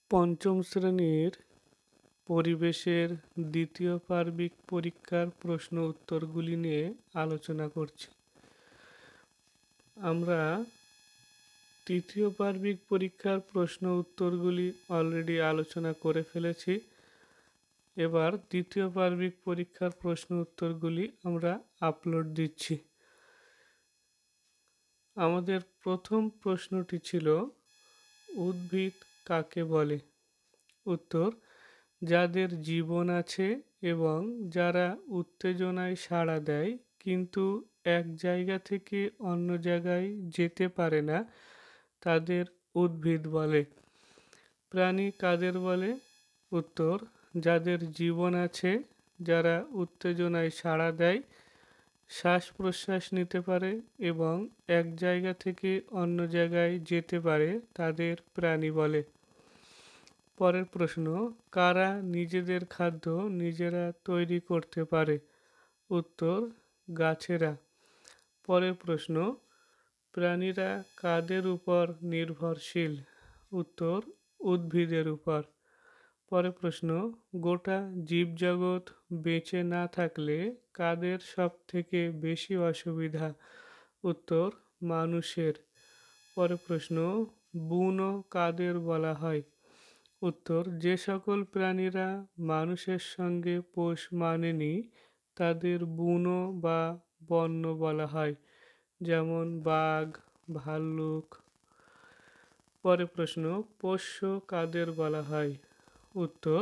পঞ্চম শ্রেণীর পরিবেশের দ্বিতীয় পার্বিক পরীক্ষার প্রশ্ন উত্তরগুলি নিয়ে আলোচনা করছি। আমরা তৃতীয় পার্বিক পরীক্ষার প্রশ্ন উত্তরগুলি অলরেডি আলোচনা করে ফেলেছি। এবার দ্বিতীয় পার্বিক পরীক্ষার প্রশ্ন উত্তরগুলি আমরা আপলোড দিচ্ছি। আমাদের প্রথম প্রশ্নটি ছিল, উদ্ভিদ কাকে বলে? উত্তর, যাদের জীবন আছে এবং যারা উত্তেজনায় সাড়া দেয় কিন্তু এক জায়গা থেকে অন্য জায়গায় যেতে পারে না, তাদের উদ্ভিদ বলে। প্রাণী কাদের বলে? উত্তর, যাদের জীবন আছে, যারা উত্তেজনায় সাড়া দেয়, শ্বাস প্রশ্বাস নিতে পারে এবং এক জায়গা থেকে অন্য জায়গায় যেতে পারে, তাদের প্রাণী বলে। পরের প্রশ্ন, কারা নিজেদের খাদ্য নিজেরা তৈরি করতে পারে? উত্তর, গাছেরা। পরের প্রশ্ন, প্রাণীরা কাদের উপর নির্ভরশীল? উত্তর, উদ্ভিদের উপর। পরের প্রশ্ন, গোটা জীবজগৎ বেঁচে না থাকলে কাদের সব থেকে বেশি অসুবিধা? উত্তর, মানুষের। পরের প্রশ্ন, বুনো কাদের বলা হয়? উত্তর, যে সকল প্রাণীরা মানুষের সঙ্গে পোষ মানেনি তাদের বুনো বা বন্য বলা হয়, যেমন বাঘ, ভাল্লুক। পরের প্রশ্ন, পোষ্য কাদের বলা হয়? উত্তর,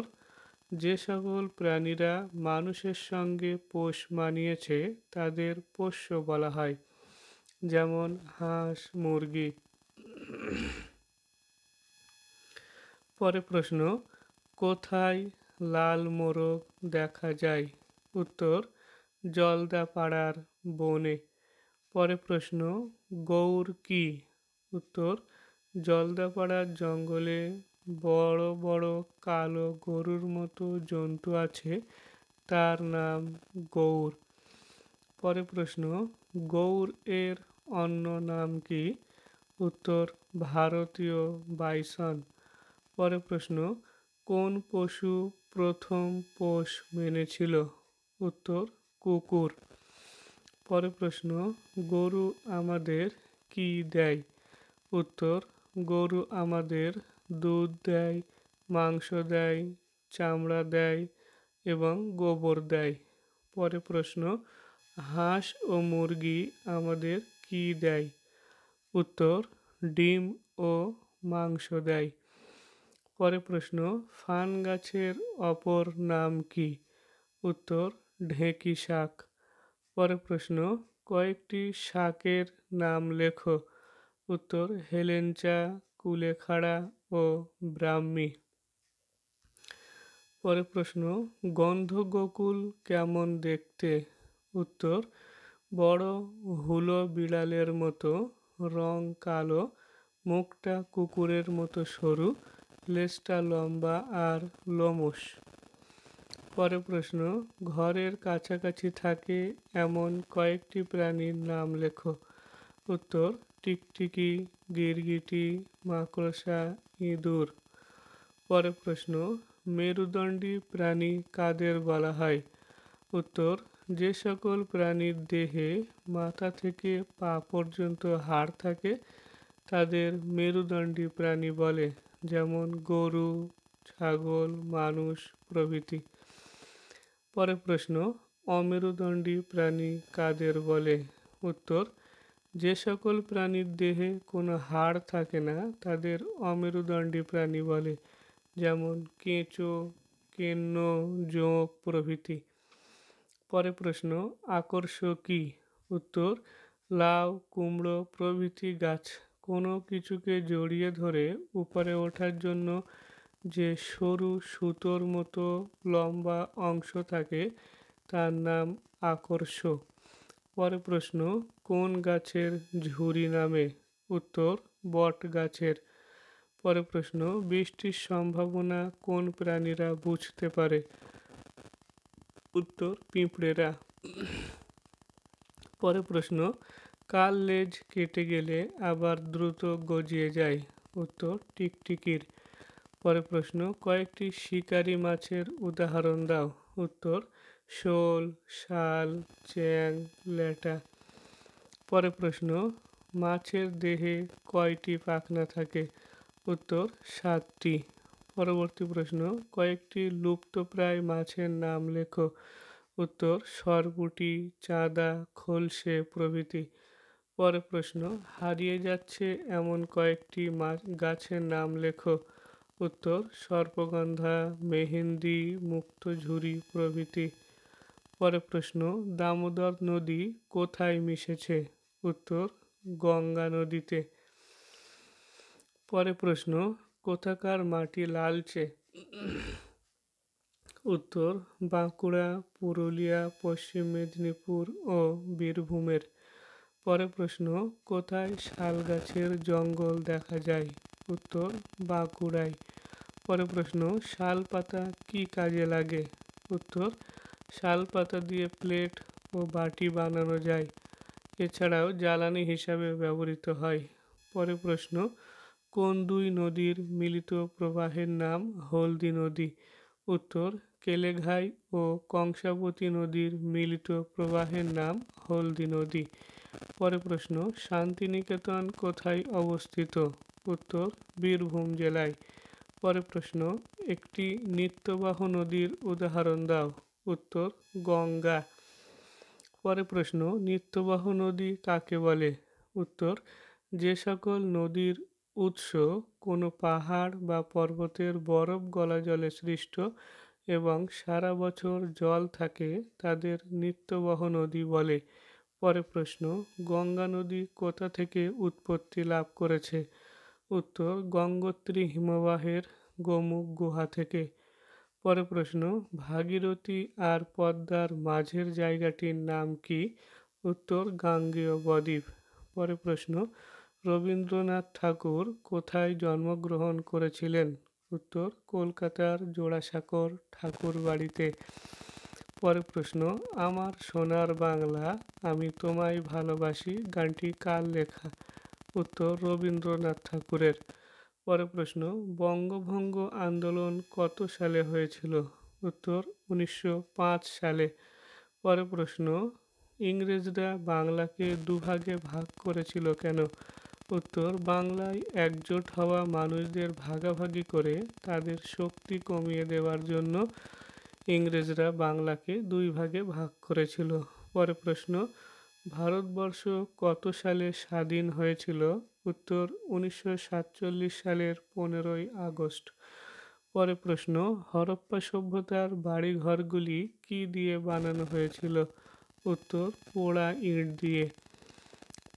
যে সকল প্রাণীরা মানুষের সঙ্গে পোষ মানিয়েছে তাদের পোষ্য বলা হয়, যেমন হাঁস, মুরগি। পরের প্রশ্ন, কোথায় লাল মোরগ দেখা যায়? উত্তর, জলদাপাড়ার বনে। পরের প্রশ্ন, গৌর কি? উত্তর, জলদাপাড়ার জঙ্গলে বড় বড় কালো গরুর মতো জন্তু আছে, তার নাম গৌর। পরের প্রশ্ন, গৌর এর অন্য নাম কি? উত্তর, ভারতীয় বাইসন। পরের প্রশ্ন, কোন পশু প্রথম পোষ মেনেছিল? উত্তর, কুকুর। পরের প্রশ্ন, গরু আমাদের কি দেয়? উত্তর, গরু আমাদের দুধ দেয়, মাংস দেয়, চামড়া দেয় এবং গোবর দেয়। পরের প্রশ্ন, হাঁস ও মুরগি আমাদের কি দেয়? উত্তর, ডিম ও মাংস দেয়। পরের প্রশ্ন, ফান গাছের অপর নাম কি? উত্তর, ঢেঁকি শাক। পরের প্রশ্ন, কয়েকটি শাকের নাম লেখো। উত্তর, হেলেঞ্চা, কুলেখাড়া ও ব্রাহ্মী। পরের প্রশ্ন, গন্ধগোকুল কেমন দেখতে? উত্তর, বড় হুলো বিড়ালের মতো, রং কালো, মুখটা কুকুরের মতো সরু, লেজটা লম্বা আর লোমশ। পরের প্রশ্ন, ঘরের কাছাকাছি থাকে এমন কয়েকটি প্রাণীর নাম লেখো। উত্তর, টিকটিকি, গিরগিটি, মাকড়সা, ইঁদুর। পরের প্রশ্ন, মেরুদণ্ডী প্রাণী কাদের বলা হয়? উত্তর, যে সকল প্রাণীর দেহে মাথা থেকে পা পর্যন্ত হাড় থাকে তাদের মেরুদণ্ডী প্রাণী বলে, যেমন গরু, ছাগল, মানুষ প্রভৃতি। পরের প্রশ্ন, অমেরুদণ্ডী প্রাণী কাদের বলে? উত্তর, যে সকল প্রাণীর দেহে কোনো হাড় থাকে না তাদের অমেরুদণ্ডী প্রাণী বলে, যেমন কেঁচো, কেন্ন, জোঁক প্রভৃতি। পরের প্রশ্ন, আকর্ষ কি? উত্তর, লাউ, কুমড়ো প্রভৃতি গাছ কোনো কিছুকে জড়িয়ে ধরে উপরে ওঠার জন্য যে সরু সুতোর মতো লম্বা অংশ থাকে তার নাম আকর্ষ। পরের প্রশ্ন, কোন গাছের ঝুরি নামে? উত্তর, বট গাছের। পরের প্রশ্ন, বৃষ্টির সম্ভাবনা কোন প্রাণীরা বুঝতে পারে? উত্তর, পিঁপড়েরা। পরের প্রশ্ন, কার লেজ কেটে গেলে আবার দ্রুত গজিয়ে যায়? উত্তর, টিকটিকির। পরের প্রশ্ন, কয়েকটি শিকারি মাছের উদাহরণ দাও। উত্তর, শোল, শাল, চ্যাং, ল্যাটা। পরের প্রশ্ন, মাছের দেহে কয়টি পাখনা থাকে? উত্তর, 7টি। পরবর্তী প্রশ্ন, কয়েকটি লুপ্তপ্রায় মাছের নাম লেখো। উত্তর, সরপুঁটি, চাঁদা, খলসে প্রভৃতি। পরের প্রশ্ন, হারিয়ে যাচ্ছে এমন কয়েকটি মাছ গাছের নাম লেখো। উত্তর, সর্পগন্ধা, মেহেন্দি, মুক্তঝুরি প্রভৃতি। পরের প্রশ্ন, দামোদর নদী কোথায় মিশেছে? উত্তর, গঙ্গা নদীতে। পরের প্রশ্ন, কোথাকার মাটি লালচে? উত্তর, বাঁকুড়া, পুরুলিয়া, পশ্চিম মেদিনীপুর ও বীরভূমের। পরের প্রশ্ন, কোথায় শাল গাছের জঙ্গল দেখা যায়? উত্তর, বাঁকুড়ায়। পরের প্রশ্ন, শাল পাতা কী কাজে লাগে? উত্তর, শাল পাতা দিয়ে প্লেট ও বাটি বানানো যায়। এছাড়াও জ্বালানি হিসাবে ব্যবহৃত হয়। পরের প্রশ্ন, কোন দুই নদীর মিলিত প্রবাহের নাম হলদি নদী? উত্তর, কেলেঘাই ও কংসাবতী নদীর মিলিত প্রবাহের নাম হলদি নদী। পরের প্রশ্ন, শান্তিনিকেতন কোথায় অবস্থিত? উত্তর, বীরভূম জেলায়। পরের প্রশ্ন, একটি নিত্যবাহ নদীর উদাহরণ দাও। উত্তর, গঙ্গা। পরের প্রশ্ন, নিত্যবাহ নদী কাকে বলে? উত্তর, যে সকল নদীর উৎস কোনো পাহাড় বা পর্বতের বরফ গলা জলে সৃষ্ট এবং সারা বছর জল থাকে তাদের নিত্যবাহ নদী বলে। পরের প্রশ্ন, গঙ্গা নদী কোথা থেকে উৎপত্তি লাভ করেছে? উত্তর, গঙ্গোত্রী হিমবাহের গোমুখ গুহা থেকে। পরের প্রশ্ন, ভাগীরথী আর পদ্মার মাঝের জায়গাটির নাম কি? উত্তর, গাঙ্গেয় বদ্বীপ। পরের প্রশ্ন, রবীন্দ্রনাথ ঠাকুর কোথায় জন্মগ্রহণ করেছিলেন? উত্তর, কলকাতার জোড়াসাঁকোর ঠাকুর বাড়িতে। পরের প্রশ্ন, আমার সোনার বাংলা আমি তোমায় ভালোবাসি গানটি কার লেখা? উত্তর, রবীন্দ্রনাথ ঠাকুরের। পরের প্রশ্ন, বঙ্গভঙ্গ আন্দোলন কত সালে হয়েছিল? উত্তর, 1905 সালে। পরের প্রশ্ন, ইংরেজরা বাংলাকে দুভাগে ভাগ করেছিল কেন? উত্তর, বাংলায় একজোট হওয়া মানুষদের ভাগাভাগি করে তাদের শক্তি কমিয়ে দেওয়ার জন্য ইংরেজরা বাংলাকে দুই ভাগে ভাগ করেছিল। পরের প্রশ্ন, ভারতবর্ষ কত সালে স্বাধীন হয়েছিল? উত্তর, 1947 সালের 15ই আগস্ট। পরের প্রশ্ন, হরপ্পা সভ্যতার বাড়িঘরগুলি কি দিয়ে বানানো হয়েছিল? উত্তর, পোড়া ইট দিয়ে।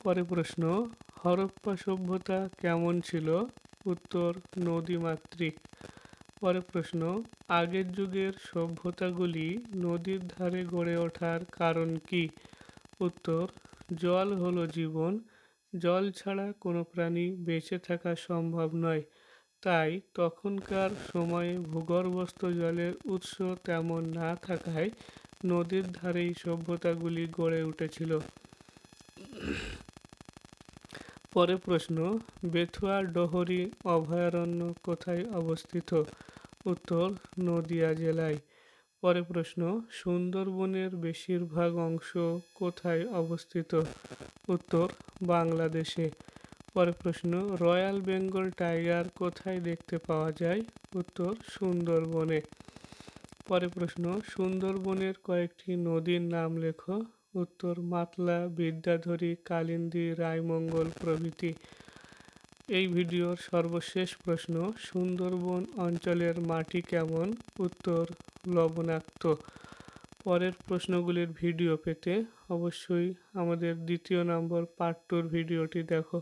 পরের প্রশ্ন, হরপ্পা সভ্যতা কেমন ছিল? উত্তর, নদীমাতৃক। পরের প্রশ্ন, আগের যুগের সভ্যতাগুলি নদীর ধারে গড়ে ওঠার কারণ কি? উত্তর, জল হলো জীবন, জল ছাড়া কোনো প্রাণী বেঁচে থাকা সম্ভব নয়। তাই তখনকার সময়ে ভূগর্ভস্থ জলের উৎস তেমন না থাকায় নদীর ধারেই সভ্যতাগুলি গড়ে উঠেছিল। পরের প্রশ্ন, বেথুয়া ডোহরি অভয়ারণ্য কোথায় অবস্থিত? উত্তর, নদিয়া জেলায়। পরের প্রশ্ন, সুন্দরবনের বেশিরভাগ অংশ কোথায় অবস্থিত? উত্তর, বাংলাদেশে। পরের প্রশ্ন, রয়্যাল বেঙ্গল টাইগার কোথায় দেখতে পাওয়া যায়? উত্তর, সুন্দরবনে। পরের প্রশ্ন, সুন্দরবনের কয়েকটি নদীর নাম লেখো। উত্তর, মাতলা, বিদ্যাধরী, কালিন্দী, রায়মঙ্গল প্রভৃতি। এই ভিডিওর সর্বশেষ প্রশ্ন, সুন্দরবন অঞ্চলের মাটি কেমন? উত্তর, লবণাক্ত। পরের প্রশ্নগুলির ভিডিও পেতে অবশ্যই আমাদের 2য় নম্বর পার্ট 2 ভিডিওটি দেখো।